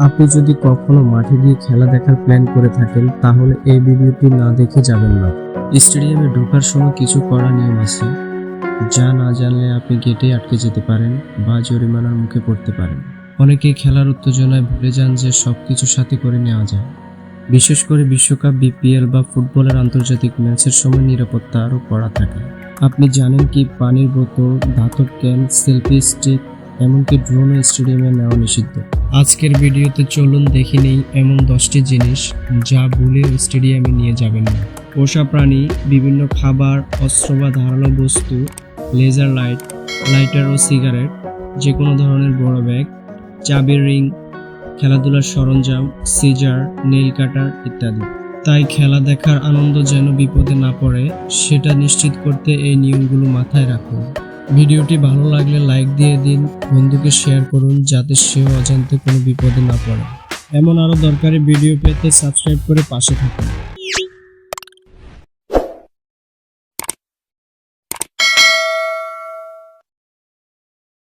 আপনি যদি কখনো মাঠে গিয়ে খেলা দেখার প্ল্যান করে থাকেন তাহলে এই ভিডিওটি না দেখে যাবেন না। স্টেডিয়ামে ঢোকার সময় কিছু কড়া নিয়ম আছে, যা না জানলে আপনি গেটে আটকে যেতে পারেন বা জরিমানার মুখে পড়তে পারেন। অনেকেই খেলার উত্তেজনায় ভুলে যান যে সবকিছু সাথে করে নেওয়া যায়। বিশেষ করে বিশ্বকাপ, বিপিএল বা ফুটবলের আন্তর্জাতিক ম্যাচের সময় নিরাপত্তা আরও কড়া থাকে। আপনি জানেন কি পানির বোতল, ধাতব ক্যান, সেলফি স্টিক, এমনকি ড্রোনও স্টেডিয়ামে নেওয়া নিষিদ্ধ। আজকের ভিডিওতে চলুন দেখে নেই এমন 10টি জিনিস যা ভুলেও স্টেডিয়ামে নিয়ে যাবেন না। পোষা প্রাণী, বিভিন্ন খাবার, অস্ত্র বা ধারালো বস্তু, লেজার লাইট, লাইটার ও সিগারেট, যে কোনো ধরনের বড় ব্যাগ, চাবির রিং, খেলাধুলার সরঞ্জাম, সিজার, নেইল কাটার ইত্যাদি। তাই খেলা দেখার আনন্দ যেন বিপদে না পড়ে সেটা নিশ্চিত করতে এই নিয়মগুলো মাথায় রাখুন। ভিডিওটি ভালো লাগলে লাইক দিয়ে দিন, বন্ধুকে শেয়ার করুন যাতে সেও অজান্তে কোনো বিপদে না পড়ে। এমন আরও দরকারি ভিডিও পেতে সাবস্ক্রাইব করে পাশে থাকুন।